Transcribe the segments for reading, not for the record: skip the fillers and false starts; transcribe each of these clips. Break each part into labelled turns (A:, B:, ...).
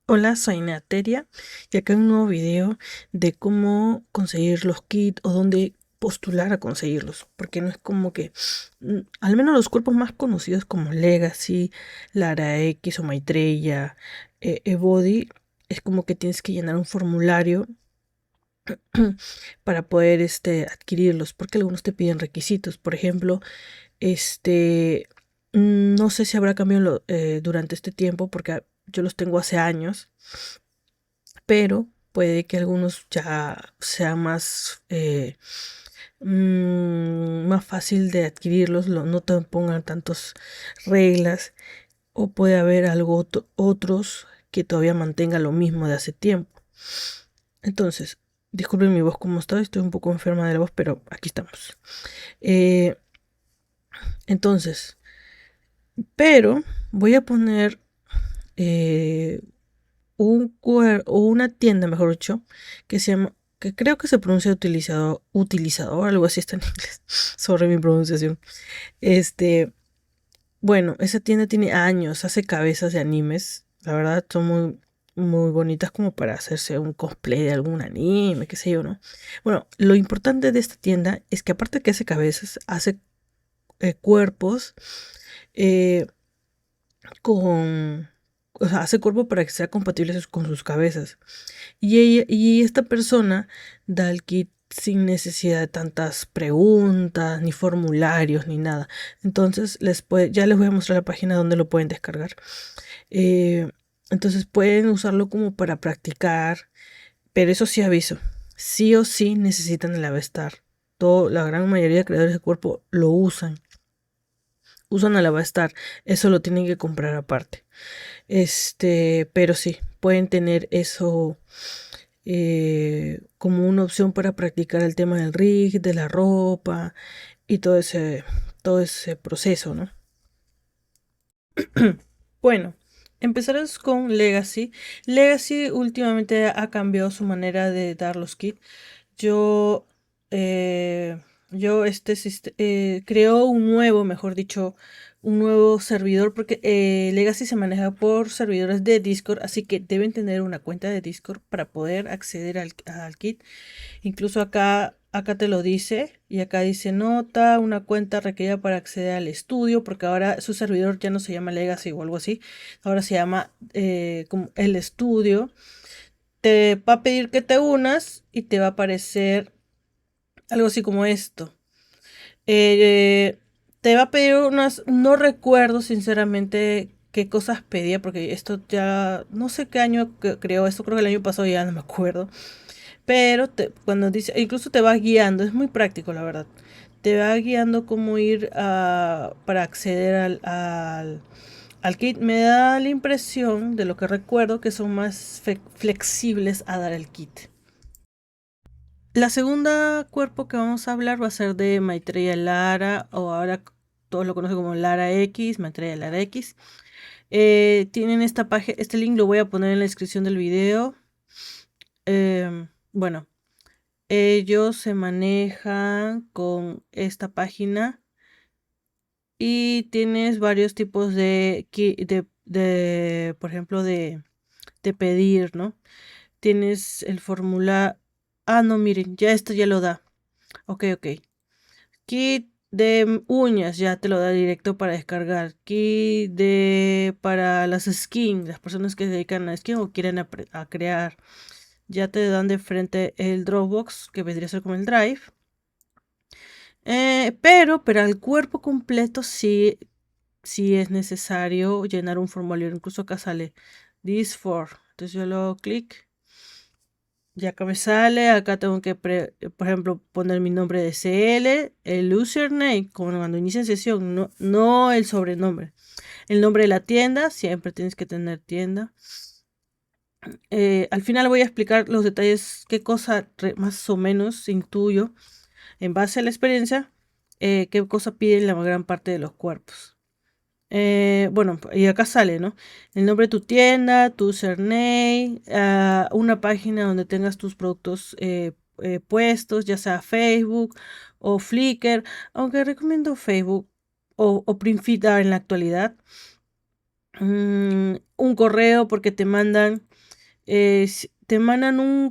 A: Hola, soy Nateria y acá hay un nuevo video de cómo conseguir los kits o dónde postular a conseguirlos, porque no es como que, al menos los cuerpos más conocidos como Legacy, Lara X o Maitreya, Ebody, es como que tienes que llenar un formulario para poder adquirirlos, porque algunos te piden requisitos. Por ejemplo, no sé si habrá cambiado durante este tiempo, porque yo los tengo hace años, pero puede que algunos ya sea más fácil de adquirirlos, no te pongan tantas reglas, o puede haber otros que todavía mantenga lo mismo de hace tiempo. Entonces, disculpen mi voz como estoy un poco enferma de la voz, pero aquí estamos. Eh, entonces, pero voy a poner eh, o una tienda, mejor dicho, que se llama, que creo que se pronuncia utilizador, algo así está en inglés. Sobre mi pronunciación. Este, bueno, esa tienda tiene años, hace cabezas de animes. La verdad, son muy bonitas como para hacerse un cosplay de algún anime, qué sé yo, ¿no? Bueno, lo importante de esta tienda es que aparte que hace cabezas, hace cuerpos eh, con... O sea, hace cuerpo para que sea compatible con sus cabezas. Y esta persona da el kit sin necesidad de tantas preguntas, ni formularios, ni nada. Entonces, ya les voy a mostrar la página donde lo pueden descargar. Eh, entonces, pueden usarlo como para practicar, pero eso sí aviso. Sí o sí necesitan el Avestar. La gran mayoría de creadores de cuerpo lo usan el Avestar. Eso lo tienen que comprar aparte. Pero sí, pueden tener eso como una opción para practicar el tema del rig, de la ropa y todo ese proceso, ¿no? Bueno, empezaremos con Legacy. Legacy últimamente ha cambiado su manera de dar los kits. Yo, eh, creó mejor dicho, un nuevo servidor porque Legacy se maneja por servidores de Discord, así que deben tener una cuenta de Discord para poder acceder al kit. Incluso acá te lo dice y acá dice nota, una cuenta requerida para acceder al estudio, porque ahora su servidor ya no se llama Legacy o algo así, ahora se llama como el estudio. Te va a pedir que te unas y te va a aparecer algo así como esto. Eh, Te va a pedir no recuerdo sinceramente qué cosas pedía, porque esto ya, no sé qué año creó esto, creo que el año pasado ya no me acuerdo. Pero cuando dice, incluso te va guiando, es muy práctico la verdad. Te va guiando cómo ir para acceder al kit. Me da la impresión, de lo que recuerdo, que son más flexibles a dar el kit. La segunda cuerpo que vamos a hablar va a ser de Maitreya Lara, o ahora todos lo conocen como Lara X, Maitreya Lara X. Tienen esta página, este link lo voy a poner en la descripción del video. Bueno, ellos se manejan con esta página y tienes varios tipos por ejemplo, de pedir, ¿no? Tienes el formulario. Ah, no, miren, ya esto ya lo da. Ok. Kit de uñas, ya te lo da directo para descargar. Kit para las skins, las personas que se dedican a skin o quieren a crear. Ya te dan de frente el Dropbox, que vendría a ser como el Drive. Pero para el cuerpo completo sí es necesario llenar un formulario. Incluso acá sale this for. Entonces yo lo hago clic. Y acá me sale. Acá tengo que, por ejemplo, poner mi nombre de CL, el username, como cuando inicia sesión, no el sobrenombre. El nombre de la tienda, siempre tienes que tener tienda. Al final voy a explicar los detalles, qué cosa más o menos intuyo en base a la experiencia, qué cosa piden la gran parte de los cuerpos. Bueno, y acá sale, ¿no? El nombre de tu tienda, tu username, una página donde tengas tus productos puestos, ya sea Facebook o Flickr, aunque recomiendo Facebook o Printfita en la actualidad. un correo porque te mandan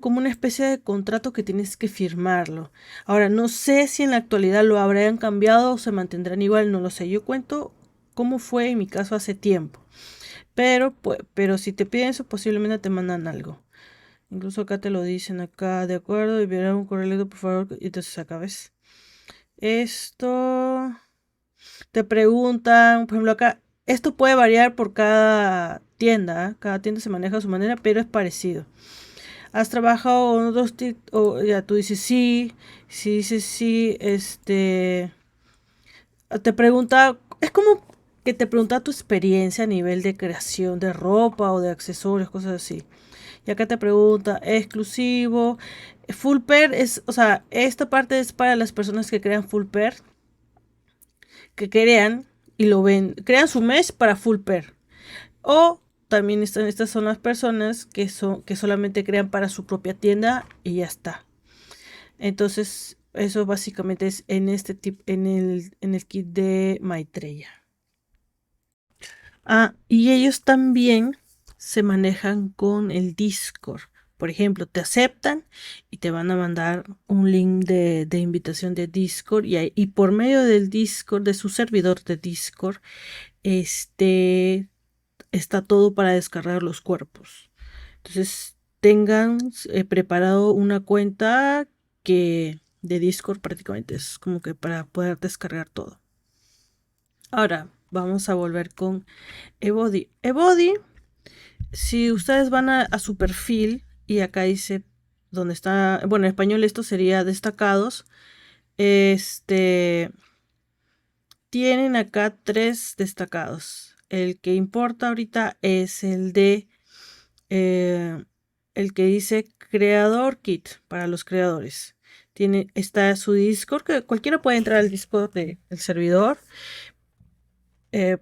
A: como una especie de contrato que tienes que firmarlo. Ahora, no sé si en la actualidad lo habrán cambiado o se mantendrán igual, no lo sé. Yo cuento cómo fue en mi caso hace tiempo. Pero si te piden eso, posiblemente te mandan algo. Incluso acá te lo dicen, acá, de acuerdo, enviará un correo electrónico, por favor. Y entonces acá ves. Esto te preguntan, por ejemplo, acá, esto puede variar por cada tienda, ¿eh? Cada tienda se maneja a su manera, pero es parecido. ¿Has trabajado en otros o ya tú dices sí, si dices sí, te pregunta, es como que te pregunta tu experiencia a nivel de creación de ropa o de accesorios, cosas así. Y acá te pregunta, exclusivo, full pair es, o sea, esta parte es para las personas que crean full pair, que crean y lo ven, crean su mesh para full pair. O también estas son las personas que solamente crean para su propia tienda y ya está. Entonces, eso básicamente es en este tip, en el kit de Maitreya. Y ellos también se manejan con el Discord. Por ejemplo, te aceptan y te van a mandar un link de invitación de Discord y por medio del Discord, de su servidor de Discord, está todo para descargar los cuerpos. Entonces, tengan preparado una cuenta que de Discord prácticamente es como que para poder descargar todo. Ahora, vamos a volver con eBody. eBody, si ustedes van a su perfil y acá dice donde está, bueno, en español esto sería destacados. Tienen acá 3 destacados. El que importa ahorita es eh, el que dice Creador Kit para los creadores. Está su Discord, que cualquiera puede entrar al Discord del servidor.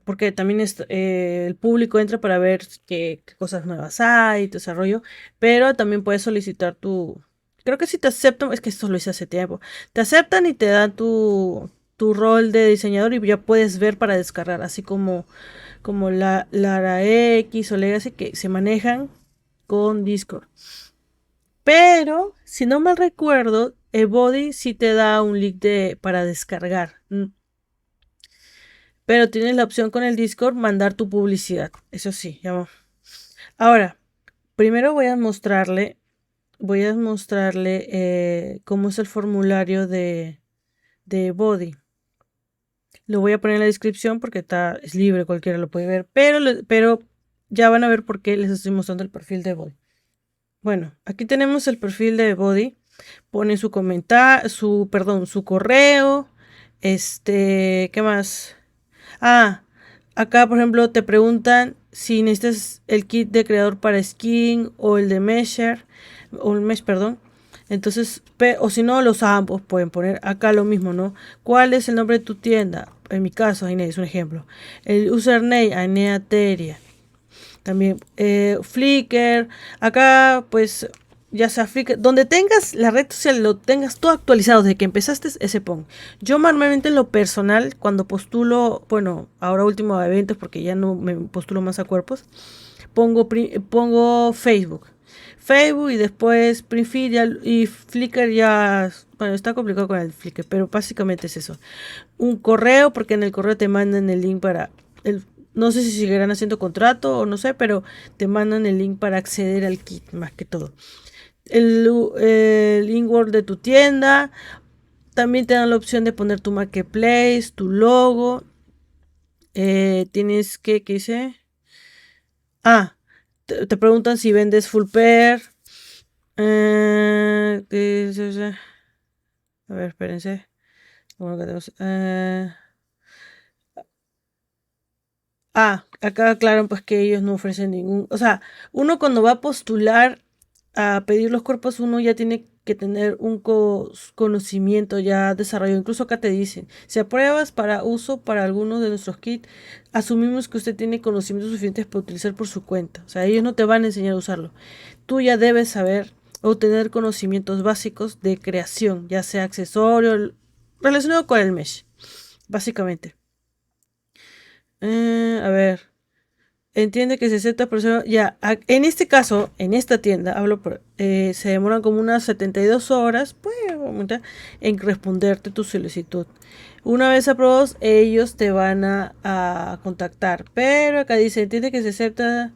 A: Porque también el público entra para ver qué cosas nuevas hay, desarrollo, pero también puedes solicitar creo que si te aceptan, es que esto lo hice hace tiempo, te aceptan y te dan tu rol de diseñador y ya puedes ver para descargar, así como Lara X o Legacy que se manejan con Discord. Pero, si no mal recuerdo, eBody sí te da un link para descargar. Pero tienes la opción con el Discord mandar tu publicidad. Eso sí, ya. Ahora, primero voy a mostrarle cómo es el formulario de Body. Lo voy a poner en la descripción porque es libre, cualquiera lo puede ver. Pero ya van a ver por qué les estoy mostrando el perfil de Body. Bueno, aquí tenemos el perfil de Body. Pone su comentario, su correo. ¿Qué más? Acá por ejemplo te preguntan si necesitas el kit de creador para skin o el de mesher, o el mesh, perdón. Entonces, o si no, los ambos pueden poner acá lo mismo, ¿no? ¿Cuál es el nombre de tu tienda? En mi caso, Ainea es un ejemplo. El username, Aineateria. También Flickr. Acá, pues, ya sea Flickr, donde tengas la red social, lo tengas todo actualizado desde que empezaste, ese pon. Yo normalmente en lo personal, cuando postulo, bueno, ahora último a eventos, porque ya no me postulo más a cuerpos, pongo Facebook. Facebook y después Printfeed y Flickr ya, bueno, está complicado con el Flickr, pero básicamente es eso. Un correo, porque en el correo te mandan el link no sé si seguirán haciendo contrato o no sé, pero te mandan el link para acceder al kit más que todo. El link word de tu tienda. También te dan la opción de poner tu marketplace, tu logo. Tienes ¿qué dice? Te preguntan si vendes full pair. A ver, espérense. Acá aclaran pues que ellos no ofrecen ningún, o sea, uno cuando va a postular a pedir los cuerpos, uno ya tiene que tener un conocimiento ya desarrollado. Incluso acá te dicen, si apruebas para uso para alguno de nuestros kits, asumimos que usted tiene conocimientos suficientes para utilizar por su cuenta. O sea, ellos no te van a enseñar a usarlo. Tú ya debes saber o tener conocimientos básicos de creación, ya sea accesorio relacionado con el mesh, básicamente. A ver. entiende que se acepta, pero ya, en este caso, en esta tienda, se demoran como unas 72 horas, pues, en responderte tu solicitud. Una vez aprobados, ellos te van a contactar, pero acá dice, entiende que se acepta,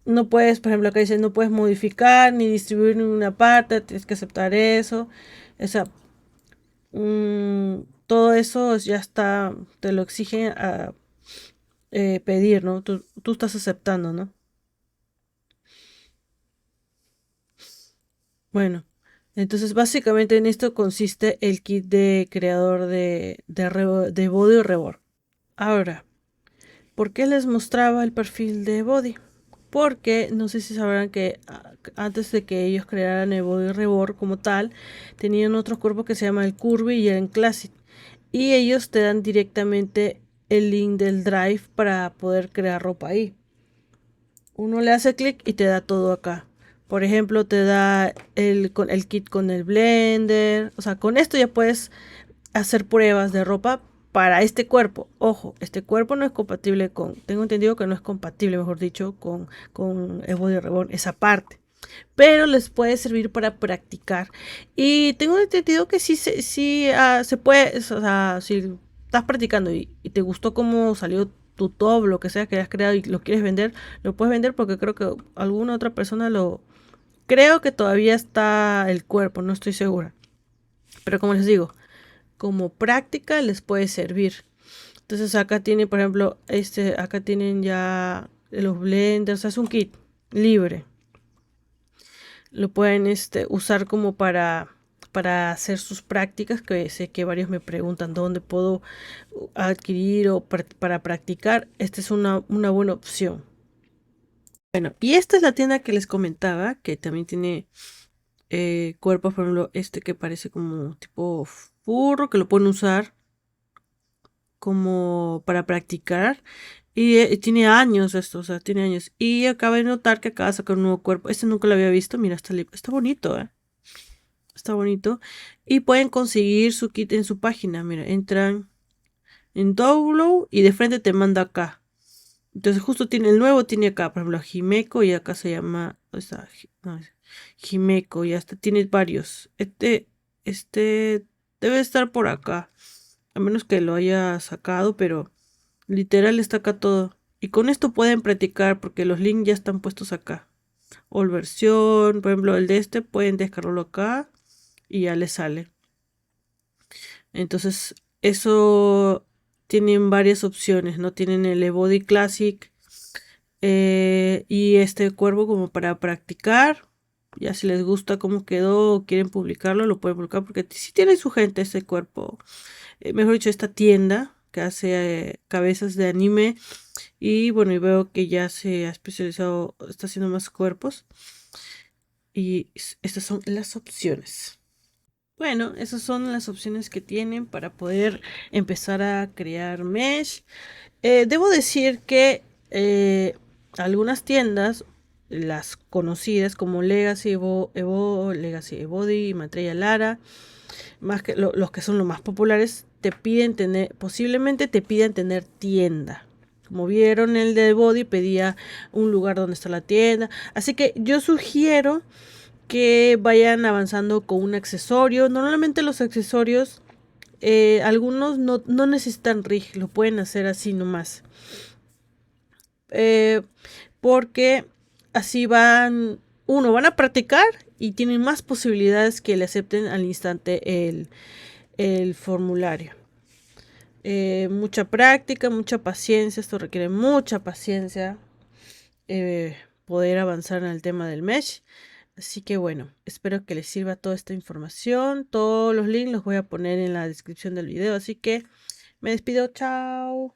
A: no puedes, por ejemplo, acá dice, no puedes modificar ni distribuir ninguna parte, tienes que aceptar eso. O sea, todo eso ya está, te lo exigen a pedir, ¿no? Tú estás aceptando, ¿no? Bueno, entonces básicamente en esto consiste el kit de creador de body o rebord. Ahora, ¿por qué les mostraba el perfil de body? Porque no sé si sabrán que antes de que ellos crearan el body rebord como tal, tenían otro cuerpo que se llama el curvy y el classic. Y ellos te dan directamente el link del drive para poder crear ropa ahí. Uno le hace clic y te da todo acá. Por ejemplo, te da el kit con el blender. O sea, con esto ya puedes hacer pruebas de ropa para este cuerpo. Ojo, este cuerpo no es compatible con, tengo entendido que no es compatible, mejor dicho, con el Body Reborn, esa parte. Pero les puede servir para practicar. Y tengo entendido que se puede, o sea, si estás practicando y te gustó cómo salió tu top, lo que sea que hayas creado y lo quieres vender, lo puedes vender porque creo que alguna otra persona lo... Creo que todavía está el cuerpo, no estoy segura. Pero como les digo, como práctica les puede servir. Entonces acá tienen, por ejemplo, acá tienen ya los blenders, es un kit libre. Lo pueden usar como para hacer sus prácticas, que sé que varios me preguntan dónde puedo adquirir o para practicar. Esta es una buena opción. Bueno, y esta es la tienda que les comentaba, que también tiene cuerpos, por ejemplo, este que parece como tipo furro, que lo pueden usar como para practicar. Y tiene años esto, o sea, tiene años. Y acabo de notar que acaba de sacar un nuevo cuerpo. Este nunca lo había visto. Mira, está bonito, ¿eh? Está bonito. Y pueden conseguir su kit en su página. Mira, entran en Download y de frente te manda acá. Entonces justo tiene el nuevo, tiene acá, por ejemplo, Jimeco y acá se llama, o sea, no, Jimeco y hasta tiene varios. Este debe estar por acá. A menos que lo haya sacado, pero literal está acá todo. Y con esto pueden practicar porque los links ya están puestos acá. O versión, por ejemplo, el de este pueden descargarlo acá y ya les sale. Entonces, eso tienen varias opciones, ¿no? Tienen el Body Classic y este cuervo como para practicar. Ya si les gusta cómo quedó o quieren publicarlo, lo pueden publicar porque si tiene su gente ese cuerpo. Mejor dicho, esta tienda que hace cabezas de anime. Y bueno, y veo que ya se ha especializado, está haciendo más cuerpos. Y estas son las opciones. Bueno, esas son las opciones que tienen para poder empezar a crear mesh. Debo decir que algunas tiendas, las conocidas como Legacy Legacy Ebody y Matrella Lara, más que los que son los más populares, te piden tener, posiblemente te piden tener tienda. Como vieron, el de Body pedía un lugar donde está la tienda. Así que yo sugiero que vayan avanzando con un accesorio. Normalmente los accesorios, algunos no necesitan rig, lo pueden hacer así nomás. Eh, Porque así van a practicar y tienen más posibilidades que le acepten al instante el formulario. Mucha práctica, mucha paciencia, esto requiere mucha paciencia, poder avanzar en el tema del mesh. Así que bueno, espero que les sirva toda esta información. Todos los links los voy a poner en la descripción del video. Así que me despido, chao.